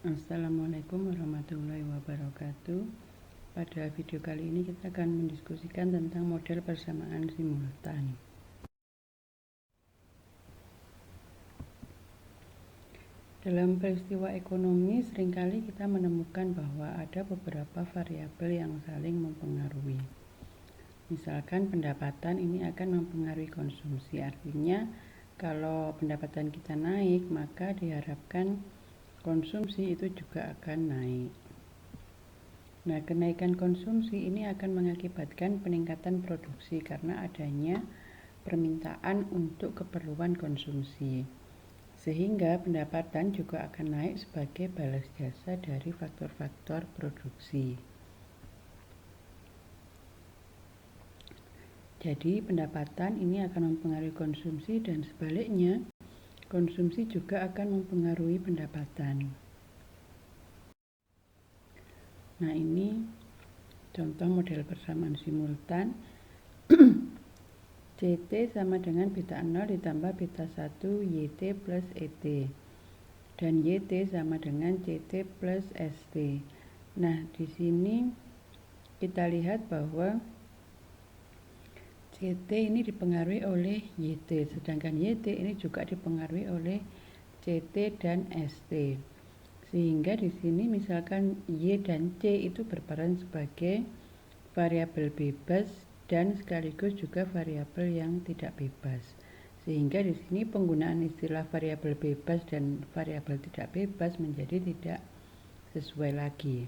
Assalamualaikum warahmatullahi wabarakatuh. Pada video kali ini kita akan mendiskusikan tentang model persamaan simultan. Dalam peristiwa ekonomi seringkali kita menemukan bahwa ada beberapa variabel yang saling mempengaruhi. Misalkan pendapatan ini akan mempengaruhi konsumsi. Artinya kalau pendapatan kita naik, maka diharapkan konsumsi itu juga akan naik. Nah, kenaikan konsumsi ini akan mengakibatkan peningkatan produksi karena adanya permintaan untuk keperluan konsumsi. Sehingga pendapatan juga akan naik sebagai balas jasa dari faktor-faktor produksi. Jadi, pendapatan ini akan mempengaruhi konsumsi dan sebaliknya, konsumsi juga akan mempengaruhi pendapatan. Nah, ini contoh model persamaan simultan. CT sama dengan beta 0 ditambah beta 1 YT plus ET. Dan YT sama dengan CT plus ST. Nah, di sini kita lihat bahwa CT ini dipengaruhi oleh YT, sedangkan YT ini juga dipengaruhi oleh CT dan ST. Sehingga di sini misalkan Y dan C itu berperan sebagai variabel bebas dan sekaligus juga variabel yang tidak bebas. Sehingga di sini penggunaan istilah variabel bebas dan variabel tidak bebas menjadi tidak sesuai lagi.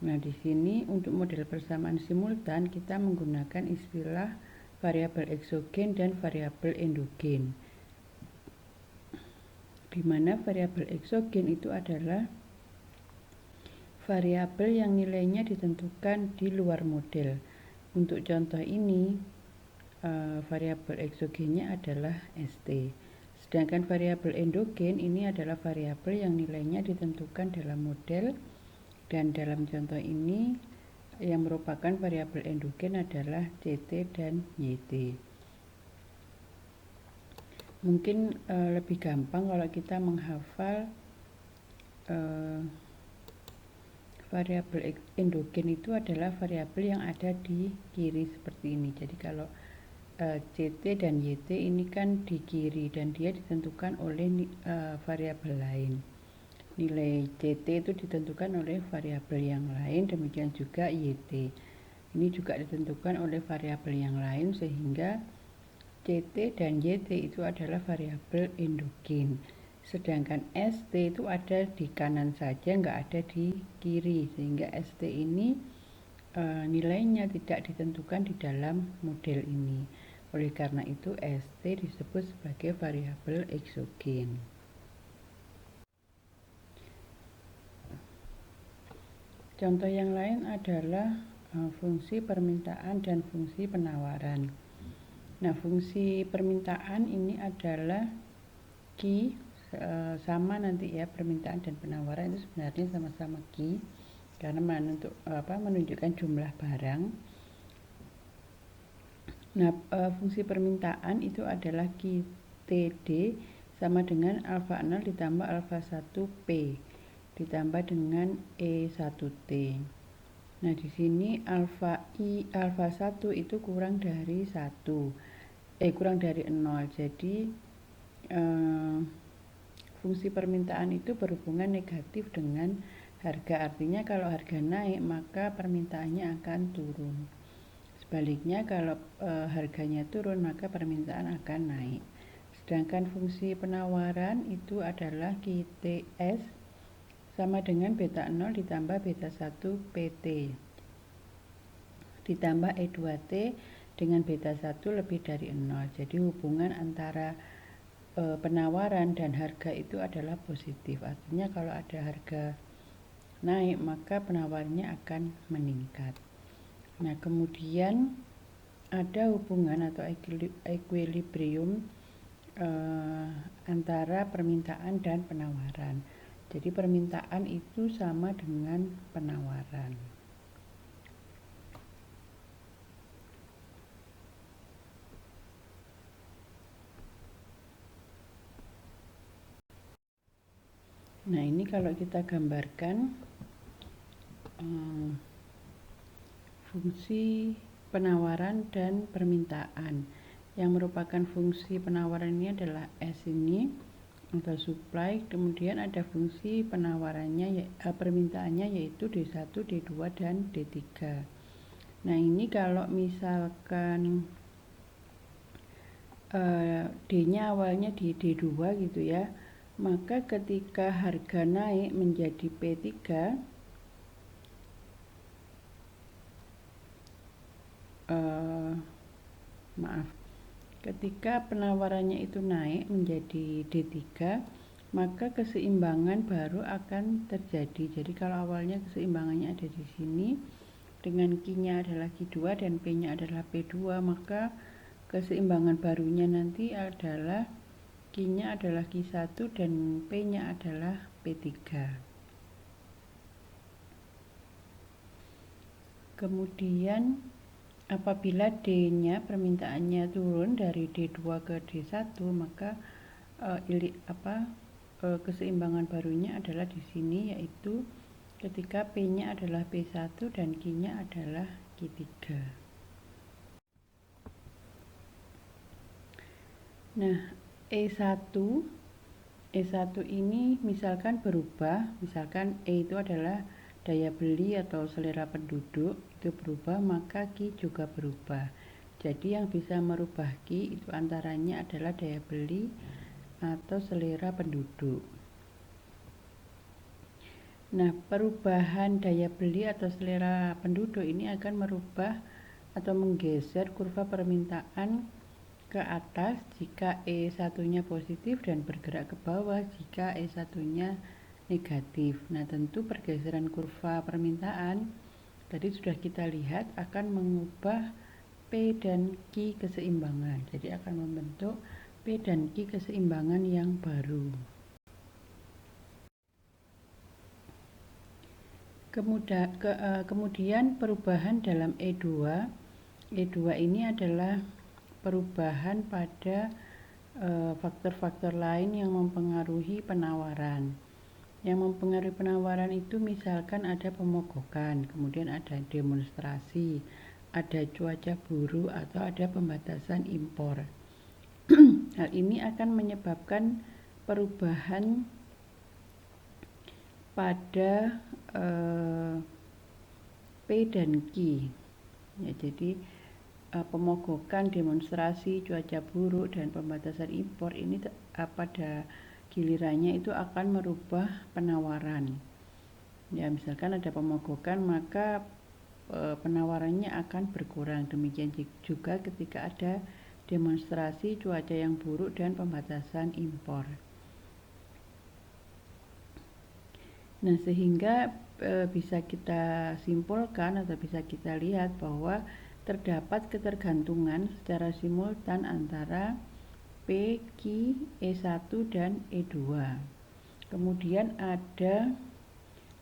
Nah, di sini untuk model persamaan simultan kita menggunakan istilah variabel eksogen dan variabel endogen. Di mana variabel eksogen itu adalah variabel yang nilainya ditentukan di luar model. Untuk contoh ini, variabel eksogennya adalah ST. Sedangkan variabel endogen ini adalah variabel yang nilainya ditentukan dalam model, dan dalam contoh ini yang merupakan variabel endogen adalah CT dan YT. Mungkin lebih gampang kalau kita menghafal variabel endogen itu adalah variabel yang ada di kiri seperti ini. Jadi kalau CT dan YT ini kan di kiri dan dia ditentukan oleh variabel lain. Nilai CT itu ditentukan oleh variabel yang lain, demikian juga YT. Ini juga ditentukan oleh variabel yang lain sehingga CT dan YT itu adalah variabel endogen. Sedangkan ST itu ada di kanan saja, nggak ada di kiri, sehingga ST ini nilainya tidak ditentukan di dalam model ini. Oleh karena itu ST disebut sebagai variabel eksogen. Contoh yang lain adalah fungsi permintaan dan fungsi penawaran. Nah, fungsi permintaan ini adalah Q, sama nanti ya, permintaan dan penawaran itu sebenarnya sama-sama Q karena menunjukkan jumlah barang. Nah, fungsi permintaan itu adalah QTD sama dengan alfa 0 ditambah alfa 1 P ditambah dengan E1T. Nah, di sini alfa 1 itu kurang dari 0. Jadi fungsi permintaan itu berhubungan negatif dengan harga. Artinya kalau harga naik maka permintaannya akan turun. Sebaliknya kalau harganya turun maka permintaan akan naik. Sedangkan fungsi penawaran itu adalah QTS sama dengan beta 0 ditambah beta 1 PT ditambah E2T dengan beta 1 lebih dari 0. Jadi hubungan antara penawaran dan harga itu adalah positif. Artinya kalau ada harga naik maka penawarannya akan meningkat. Nah, kemudian ada hubungan atau equilibrium antara permintaan dan penawaran. Jadi permintaan itu sama dengan penawaran. Nah, ini kalau kita gambarkan fungsi penawaran dan permintaan. Yang merupakan fungsi penawaran ini adalah S ini atau supply, kemudian ada fungsi penawarannya permintaannya yaitu D1, D2 dan D3. Nah, ini kalau misalkan D-nya awalnya di D2 gitu ya, maka ketika harga naik menjadi P3, ketika penawarannya itu naik menjadi D3, maka keseimbangan baru akan terjadi. Jadi kalau awalnya keseimbangannya ada di sini, dengan Q-nya adalah Q2 dan P-nya adalah P2, maka keseimbangan barunya nanti adalah Q-nya adalah Q1 dan P-nya adalah P3. Kemudian apabila D-nya permintaannya turun dari D2 ke D1, maka keseimbangan barunya adalah di sini, yaitu ketika P-nya adalah P1 dan Q-nya adalah Q3. Nah, E1 ini misalkan berubah, misalkan E itu adalah daya beli atau selera penduduk, itu berubah, maka Q juga berubah. Jadi yang bisa merubah Q itu antaranya adalah daya beli atau selera penduduk. Nah, perubahan daya beli atau selera penduduk ini akan merubah atau menggeser kurva permintaan ke atas jika E1-nya positif dan bergerak ke bawah jika E1-nya negatif. Nah, tentu pergeseran kurva permintaan tadi sudah kita lihat akan mengubah P dan Q keseimbangan. Jadi akan membentuk P dan Q keseimbangan yang baru. Kemudian perubahan dalam E2 ini adalah perubahan pada faktor-faktor lain yang mempengaruhi penawaran. Yang mempengaruhi penawaran itu misalkan ada pemogokan, kemudian ada demonstrasi, ada cuaca buruk, atau ada pembatasan impor. Hal ini akan menyebabkan perubahan pada P dan Q. Ya, jadi pemogokan, demonstrasi, cuaca buruk, dan pembatasan impor ini pada gilirannya itu akan merubah penawaran. Ya, misalkan ada pemogokan, maka penawarannya akan berkurang. Demikian juga ketika ada demonstrasi, cuaca yang buruk, dan pembatasan impor. Nah, sehingga bisa kita simpulkan atau bisa kita lihat bahwa terdapat ketergantungan secara simultan antara P, Q, E1 dan E2. Kemudian ada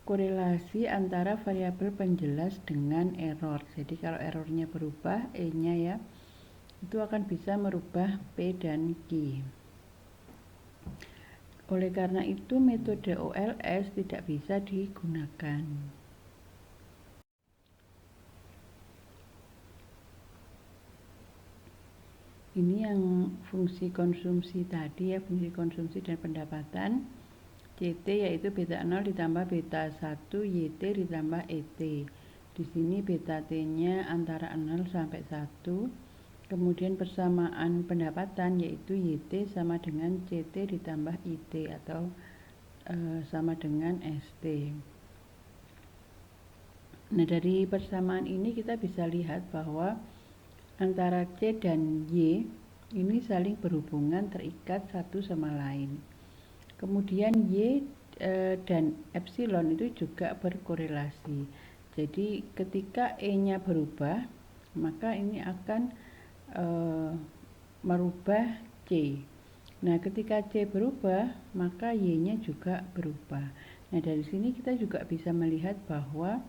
korelasi antara variabel penjelas dengan error. Jadi kalau errornya berubah, E-nya ya, itu akan bisa merubah P dan Q. Oleh karena itu, metode OLS tidak bisa digunakan. Ini yang fungsi konsumsi tadi ya, fungsi konsumsi dan pendapatan. CT yaitu beta 0 ditambah beta 1 YT ditambah ET. Di sini beta T-nya antara 0 sampai 1. Kemudian persamaan pendapatan yaitu YT sama dengan CT ditambah IT atau sama dengan ST. Nah, dari persamaan ini kita bisa lihat bahwa antara C dan Y ini saling berhubungan, terikat satu sama lain. Kemudian Y dan epsilon itu juga berkorelasi. Jadi ketika E-nya berubah, maka ini akan merubah C. Nah, ketika C berubah, maka Y-nya juga berubah. Nah, dari sini kita juga bisa melihat bahwa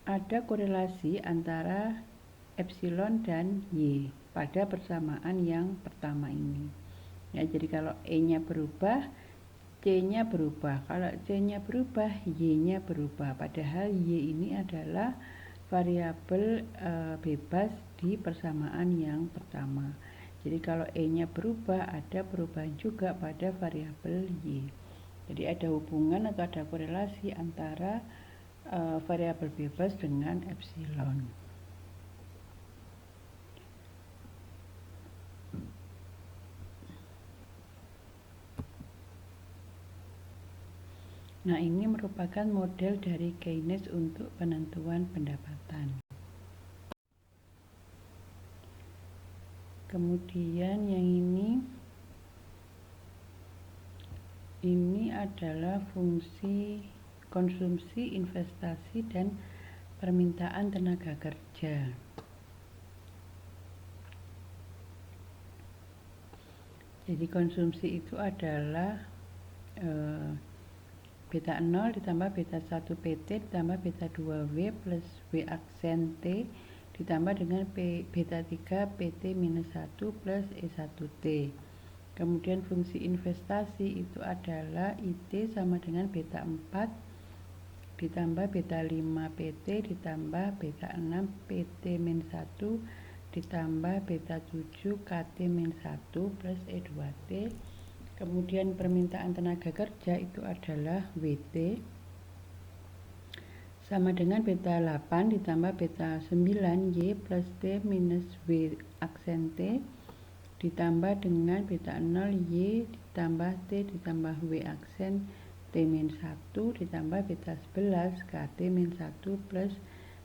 ada korelasi antara epsilon dan Y pada persamaan yang pertama ini. Ya, jadi kalau E-nya berubah, C-nya berubah. Kalau C-nya berubah, Y-nya berubah. Padahal Y ini adalah variabel bebas di persamaan yang pertama. Jadi kalau E-nya berubah, ada perubahan juga pada variabel Y. Jadi ada hubungan atau ada korelasi antara variabel bebas dengan epsilon. Nah, ini merupakan model dari Keynes untuk penentuan pendapatan. Kemudian yang ini adalah fungsi konsumsi, investasi, dan permintaan tenaga kerja. Jadi konsumsi itu adalah beta 0 ditambah beta 1 PT ditambah beta 2W plus W aksen T ditambah dengan beta 3 PT minus 1 plus E1T. Kemudian fungsi investasi itu adalah IT sama dengan beta 4 ditambah beta 5 PT ditambah beta 6 PT min 1 ditambah beta 7 KT min 1 plus E2T. Kemudian permintaan tenaga kerja itu adalah WT sama dengan beta 8 ditambah beta 9 Y plus T minus W aksen T ditambah dengan beta 0 Y ditambah T ditambah W aksen T min 1 ditambah beta 11 KT min 1 plus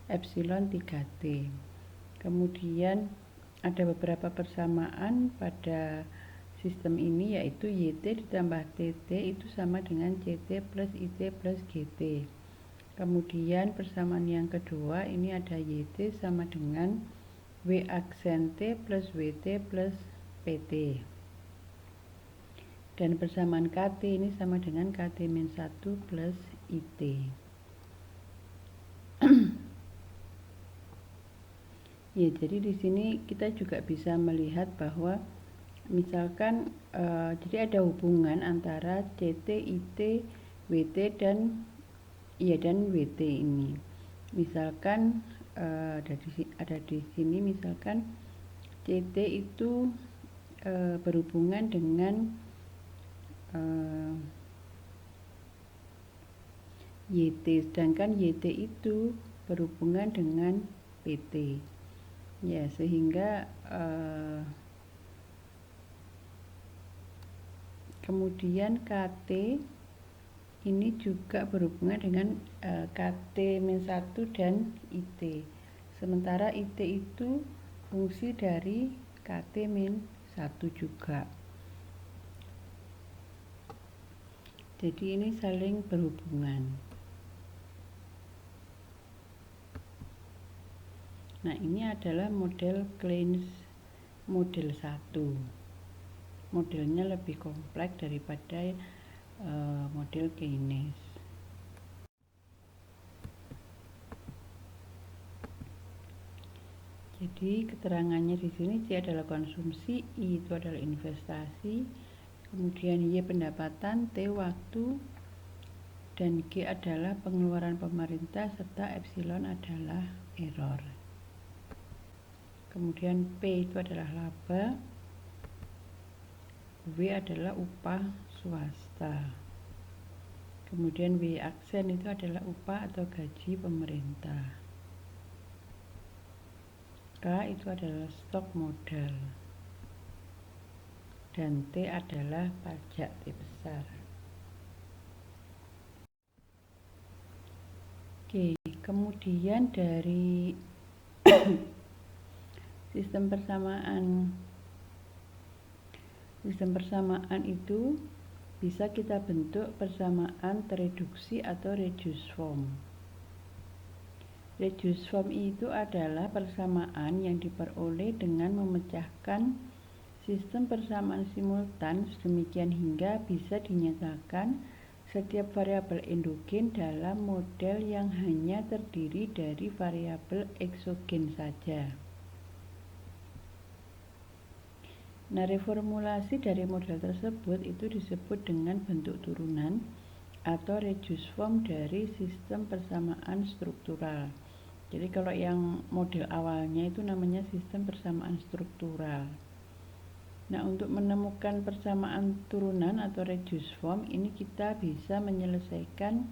epsilon 3T. Kemudian ada beberapa persamaan pada sistem ini, yaitu YT ditambah TT itu sama dengan CT plus IT plus GT. Kemudian persamaan yang kedua ini ada YT sama dengan W aksen T plus WT plus PT. Dan persamaan KT ini sama dengan KT min 1 plus IT. Ya, jadi di sini kita juga bisa melihat bahwa misalkan jadi ada hubungan antara CT, IT, WT dan WT ini. Misalkan ada di sini misalkan CT itu berhubungan dengan YT, sedangkan YT itu berhubungan dengan PT. Ya, sehingga kemudian KT ini juga berhubungan dengan KT-1 dan IT. Sementara IT itu fungsi dari KT-1 juga. Jadi ini saling berhubungan. Nah, ini adalah model Keynes model 1. Modelnya lebih kompleks daripada model Keynes. Jadi keterangannya di sini C adalah konsumsi, I itu adalah investasi, kemudian Y pendapatan, T waktu, dan G adalah pengeluaran pemerintah, serta epsilon adalah error. Kemudian P itu adalah laba, W adalah upah swasta. Kemudian W aksen itu adalah upah atau gaji pemerintah. K itu adalah stok modal. Dan T adalah pajak T besar. Oke, kemudian dari sistem persamaan itu bisa kita bentuk persamaan tereduksi atau reduced form. Reduced form itu adalah persamaan yang diperoleh dengan memecahkan sistem persamaan simultan sedemikian hingga bisa dinyatakan setiap variabel endogen dalam model yang hanya terdiri dari variabel eksogen saja. Nah, reformulasi dari model tersebut itu disebut dengan bentuk turunan atau reduced form dari sistem persamaan struktural. Jadi kalau yang model awalnya itu namanya sistem persamaan struktural. Nah, untuk menemukan persamaan turunan atau reduced form ini kita bisa menyelesaikan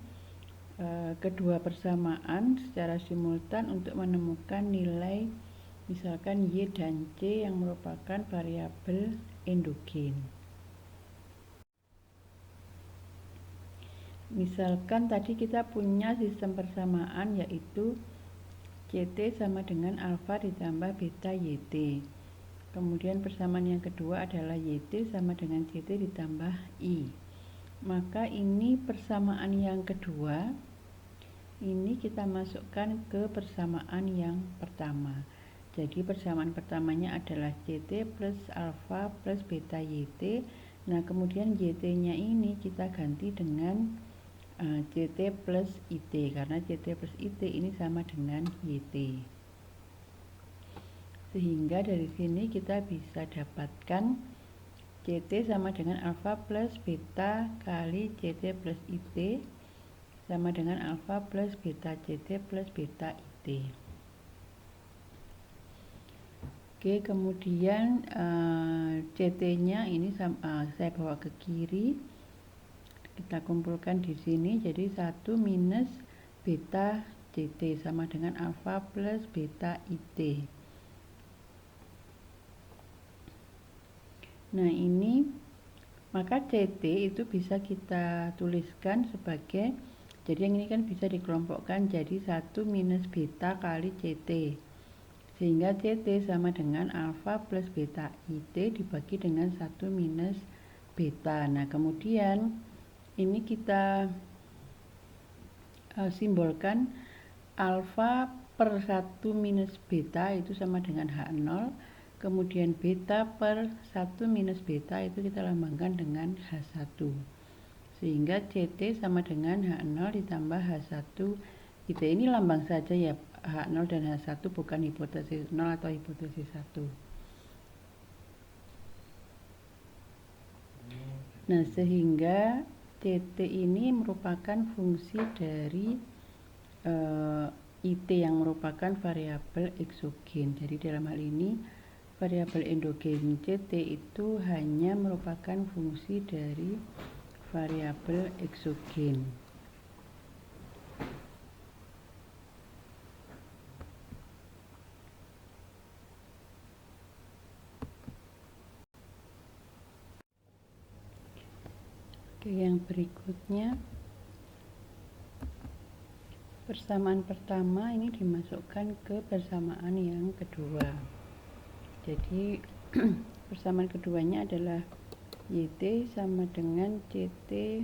kedua persamaan secara simultan untuk menemukan nilai misalkan Y dan C yang merupakan variabel endogen. Misalkan tadi kita punya sistem persamaan yaitu CT sama dengan alfa ditambah beta YT. Kemudian persamaan yang kedua adalah YT sama dengan CT ditambah I. Maka ini persamaan yang kedua, ini kita masukkan ke persamaan yang pertama. Jadi persamaan pertamanya adalah CT plus alfa plus beta YT. Nah, kemudian YT-nya ini kita ganti dengan CT plus IT, karena CT plus IT ini sama dengan YT. Sehingga dari sini kita bisa dapatkan CT sama dengan alfa plus beta kali CT plus IT sama dengan alfa plus beta CT plus beta IT. Oke, kemudian CT-nya ini saya bawa ke kiri. Kita kumpulkan di sini jadi 1 minus beta CT sama dengan alfa plus beta IT. Nah, ini maka CT itu bisa kita tuliskan sebagai, jadi yang ini kan bisa dikelompokkan jadi 1 minus beta kali CT. Sehingga CT sama dengan alfa plus beta IT dibagi dengan 1 minus beta. Nah, kemudian ini kita simbolkan alfa per 1 minus beta itu sama dengan H0. Kemudian beta per 1 minus beta itu kita lambangkan dengan H1. Sehingga CT sama dengan H0 ditambah H1 IT. Ini lambang saja ya, H0 dan H1 bukan hipotesis 0 atau hipotesis 1. Nah, sehingga CT ini merupakan fungsi dari IT yang merupakan variabel eksogen. Jadi dalam hal ini variabel endogen CT itu hanya merupakan fungsi dari variabel eksogen. Oke, yang berikutnya persamaan pertama ini dimasukkan ke persamaan yang kedua. Jadi persamaan keduanya adalah YT sama dengan CT,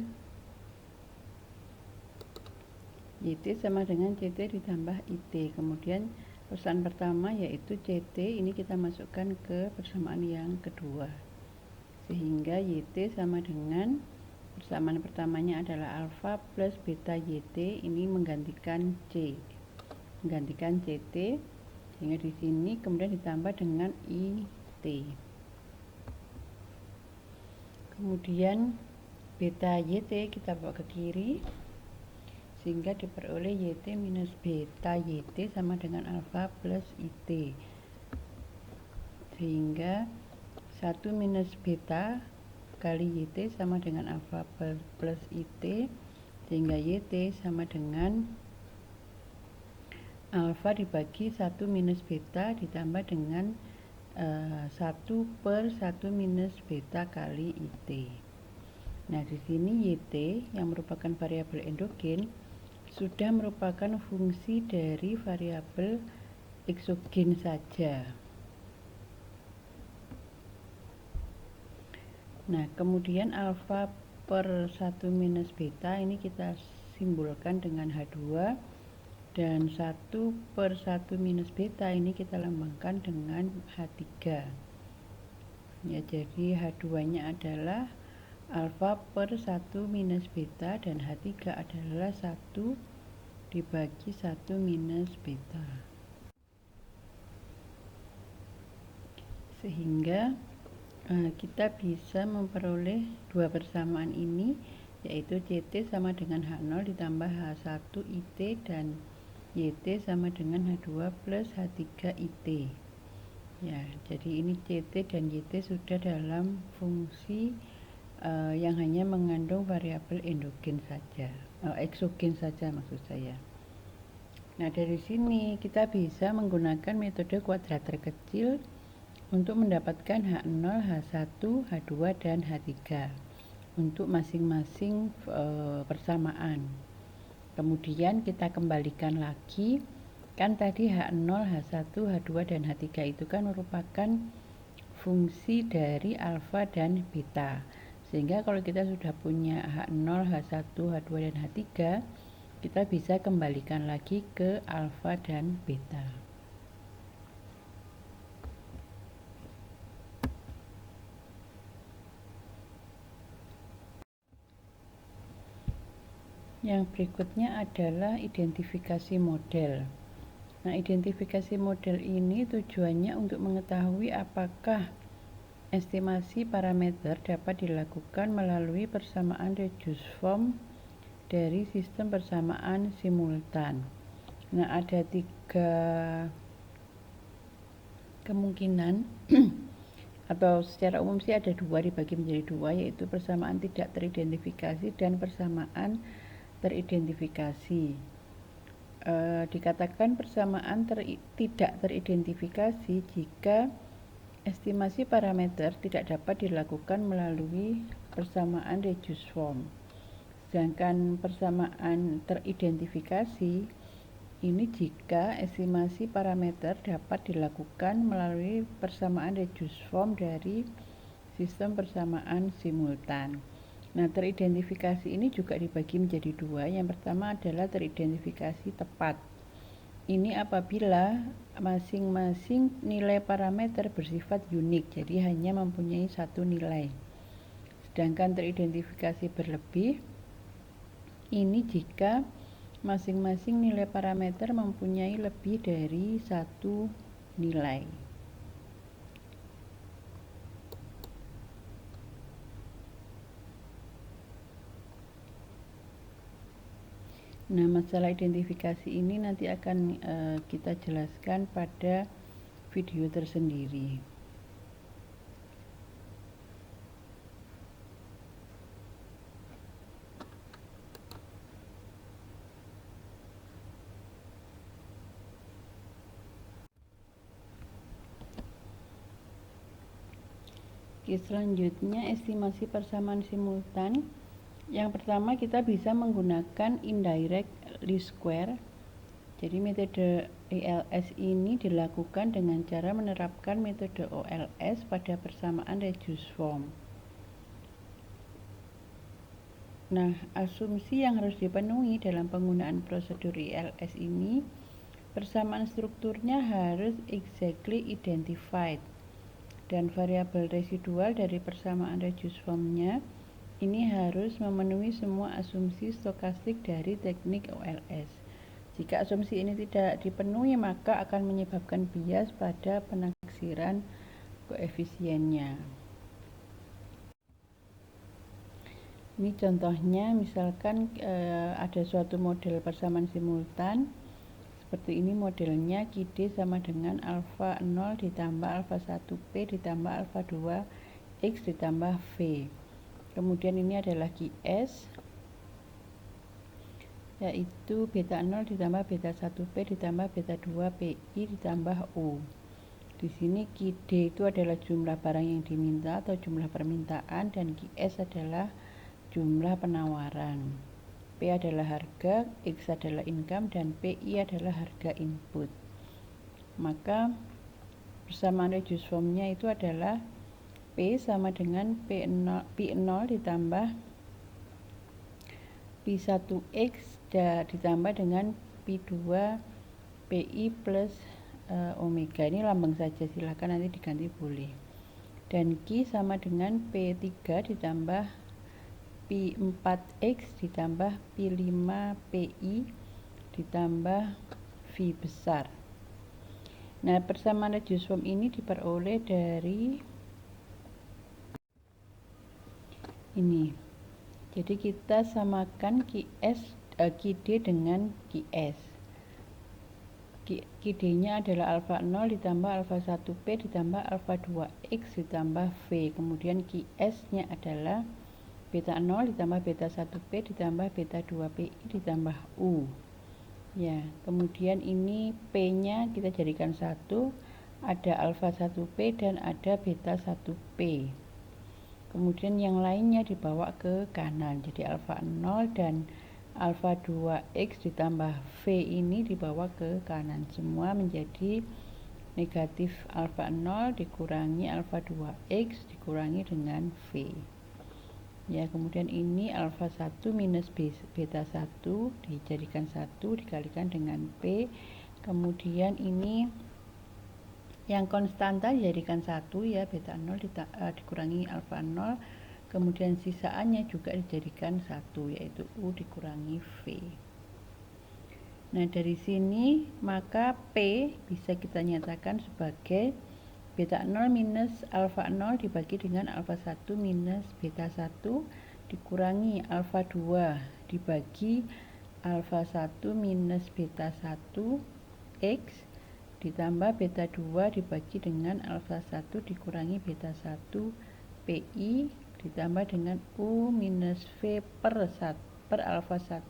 YT sama dengan CT ditambah IT. Kemudian persamaan pertama yaitu CT ini kita masukkan ke persamaan yang kedua. Sehingga YT sama dengan persamaan pertamanya adalah alfa plus beta YT, ini menggantikan C, menggantikan CT, sehingga di sini kemudian ditambah dengan IT. Kemudian beta YT kita bawa ke kiri, sehingga diperoleh YT minus beta YT sama dengan alfa plus IT. Sehingga 1 minus beta kali YT sama dengan alfa plus IT, sehingga YT sama dengan alfa dibagi 1 minus beta ditambah dengan 1 per 1 minus beta kali IT. Nah, di sini YT yang merupakan variabel endogen sudah merupakan fungsi dari variabel eksogen saja. Nah, kemudian alfa per 1 minus beta ini kita simbolkan dengan H2, dan 1 per 1 minus beta ini kita lambangkan dengan H3. Ya, jadi H2-nya adalah alfa per 1 minus beta dan H3 adalah 1 dibagi 1 minus beta. Sehingga kita bisa memperoleh dua persamaan ini, yaitu CT sama dengan H0 ditambah H1 IT dan YT sama dengan H2 plus H3 IT. Ya, jadi ini CT dan YT sudah dalam fungsi yang hanya mengandung variabel endogen saja, eksogen saja maksud saya. Nah, dari sini kita bisa menggunakan metode kuadrat terkecil untuk mendapatkan H0, H1, H2, dan H3 untuk masing-masing persamaan. Kemudian kita kembalikan lagi, kan tadi H0, H1, H2, dan H3 itu kan merupakan fungsi dari alfa dan beta. Sehingga kalau kita sudah punya H0, H1, H2, dan H3, kita bisa kembalikan lagi ke alfa dan beta. Yang berikutnya adalah identifikasi model. Nah, identifikasi model ini tujuannya untuk mengetahui apakah estimasi parameter dapat dilakukan melalui persamaan reduced form dari sistem persamaan simultan. Nah, ada 3 kemungkinan atau secara umum sih ada 2, dibagi menjadi 2, yaitu persamaan tidak teridentifikasi dan persamaan teridentifikasi. Dikatakan persamaan tidak teridentifikasi jika estimasi parameter tidak dapat dilakukan melalui persamaan reduced form. Sedangkan persamaan teridentifikasi ini jika estimasi parameter dapat dilakukan melalui persamaan reduced form dari sistem persamaan simultan. Nah, teridentifikasi ini juga dibagi menjadi 2. Yang pertama adalah teridentifikasi tepat. Ini apabila masing-masing nilai parameter bersifat unik, jadi hanya mempunyai satu nilai. Sedangkan teridentifikasi berlebih, ini jika masing-masing nilai parameter mempunyai lebih dari satu nilai. Nah, masalah identifikasi ini nanti akan kita jelaskan pada video tersendiri. Oke, selanjutnya estimasi persamaan simultan. Yang pertama kita bisa menggunakan indirect least square. Jadi metode ILS ini dilakukan dengan cara menerapkan metode OLS pada persamaan reduced form. Nah, asumsi yang harus dipenuhi dalam penggunaan prosedur ILS ini, persamaan strukturnya harus exactly identified, dan variabel residual dari persamaan reduced formnya ini harus memenuhi semua asumsi stokastik dari teknik OLS. Jika asumsi ini tidak dipenuhi, maka akan menyebabkan bias pada penaksiran koefisiennya. Ini contohnya, misalkan ada suatu model persamaan simultan. Seperti ini modelnya, QD sama dengan alfa 0 ditambah alfa 1P ditambah alfa 2X ditambah V. Kemudian ini adalah QS, yaitu beta 0 ditambah beta 1P ditambah beta 2PI ditambah U. Di sini QD itu adalah jumlah barang yang diminta atau jumlah permintaan, dan QS adalah jumlah penawaran. P adalah harga, X adalah income, dan PI adalah harga input. Maka persamaan reduced formnya itu adalah P sama dengan P0 ditambah P1X ditambah dengan P2 PI plus omega. Ini lambang saja, silakan nanti diganti boleh. Dan Q sama dengan P3 ditambah P4X ditambah P5PI ditambah V besar. Nah, persamaan reduced form ini diperoleh dari ini. Jadi kita samakan QD dengan QS. QD-nya adalah alfa 0 ditambah alfa 1P ditambah alfa 2X ditambah V. Kemudian QS-nya adalah beta 0 ditambah beta 1P ditambah beta 2PI ditambah U. Ya, kemudian ini P-nya kita jadikan 1, ada alfa 1P dan ada beta 1P. Kemudian yang lainnya dibawa ke kanan, jadi alfa 0 dan alfa 2X ditambah V ini dibawa ke kanan, semua menjadi negatif alfa 0 dikurangi alfa 2X dikurangi dengan V. Ya, kemudian ini alfa 1 minus beta 1 dijadikan 1 dikalikan dengan P. Kemudian ini yang konstanta dijadikan 1 ya, beta 0 dikurangi alfa 0. Kemudian sisaannya juga dijadikan 1 yaitu U dikurangi V. Nah, dari sini maka P bisa kita nyatakan sebagai beta 0 minus alfa 0 dibagi dengan alfa 1 minus beta 1 dikurangi alfa 2 dibagi alfa 1 minus beta 1 X ditambah beta 2 dibagi dengan alfa 1 dikurangi beta 1 PI ditambah dengan U minus V per alfa 1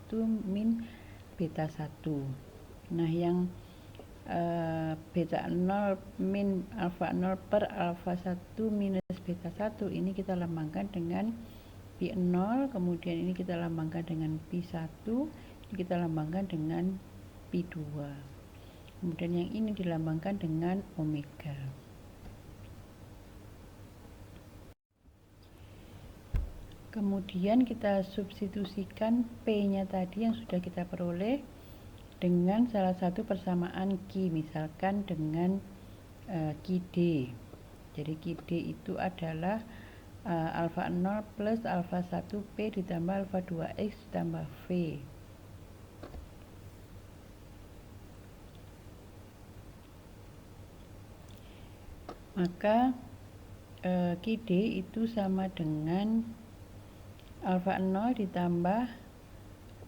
min beta 1. Nah, yang beta 0 min alfa 0 per alfa 1 minus beta 1 ini kita lambangkan dengan pi 0, kemudian ini kita lambangkan dengan pi 1, ini kita lambangkan dengan pi 2. Kemudian yang ini dilambangkan dengan omega. Kemudian kita substitusikan P-nya tadi yang sudah kita peroleh dengan salah satu persamaan Q, misalkan dengan QD. Jadi QD itu adalah alfa 0 plus alfa 1P ditambah alfa 2X ditambah V. Maka QD itu sama dengan alfa 0 ditambah,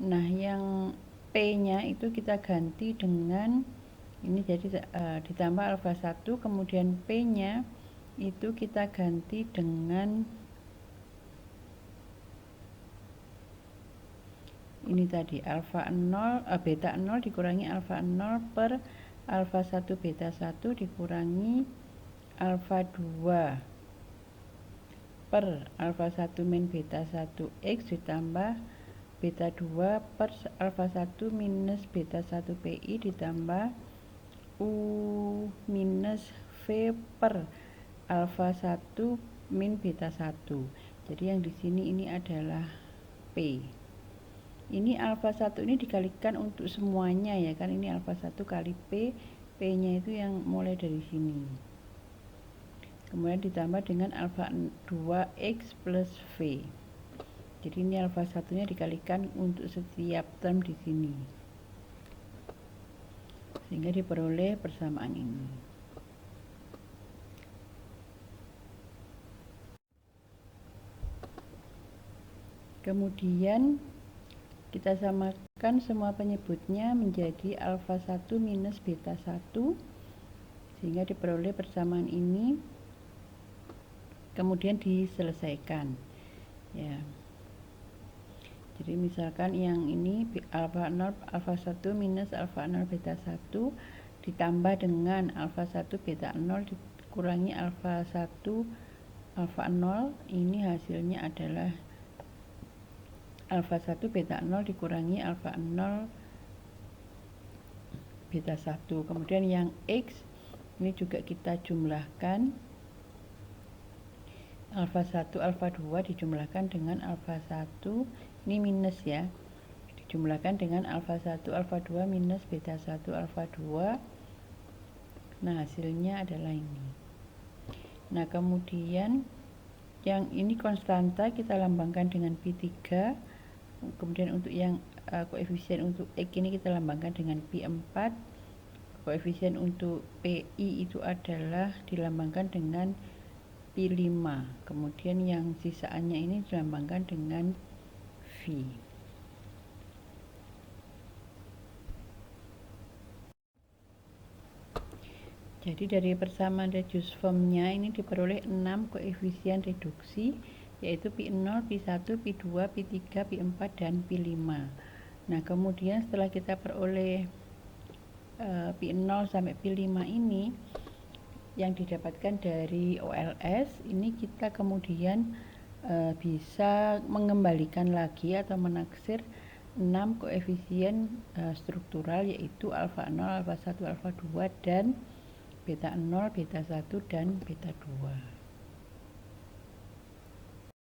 nah yang P-nya itu kita ganti dengan ini, jadi ditambah alfa 1, kemudian P-nya itu kita ganti dengan ini tadi alfa 0 beta 0 dikurangi alfa 0 per alfa 1 beta 1 dikurangi alfa 2 per alfa 1 min beta 1X ditambah beta 2 per alfa 1 minus beta 1 PI ditambah U minus V per alfa 1 min beta 1. Jadi yang di sini ini adalah P. Ini alfa 1 ini dikalikan untuk semuanya ya kan, ini alfa 1 kali P, P-nya itu yang mulai dari sini. Kemudian ditambah dengan alfa 2X plus V. Jadi ini alfa 1-nya dikalikan untuk setiap term di sini. Sehingga diperoleh persamaan ini. Kemudian kita samakan semua penyebutnya menjadi alfa 1 minus beta 1 sehingga diperoleh persamaan ini. Kemudian diselesaikan ya. Jadi misalkan yang ini alfa 0 alfa 1 minus alfa 0 beta 1 ditambah dengan alfa 1 beta 0 dikurangi alfa 1 alfa 0, ini hasilnya adalah alfa 1 beta 0 dikurangi alfa 0 beta 1. Kemudian yang X ini juga kita jumlahkan, alfa 1 alfa 2 dijumlahkan dengan alfa 1, ini minus ya, dijumlahkan dengan alfa 1 alfa 2 minus beta 1 alfa 2. Nah, hasilnya adalah ini. Nah, kemudian yang ini konstanta kita lambangkan dengan pi 3. Kemudian untuk yang koefisien untuk X ini kita lambangkan dengan pi 4. Koefisien untuk PI itu adalah dilambangkan dengan Pi5. Kemudian yang sisaannya ini dilambangkan dengan V. Jadi dari persamaan reduced formnya ini diperoleh 6 koefisien reduksi, yaitu Pi0, Pi1, Pi2, Pi3, Pi4, dan Pi5. Nah, kemudian setelah kita peroleh Pi0 sampai Pi5 ini yang didapatkan dari OLS, ini kita kemudian bisa mengembalikan lagi atau menaksir 6 koefisien struktural, yaitu alfa 0, alfa 1, alfa 2, dan beta 0, beta 1, dan beta 2.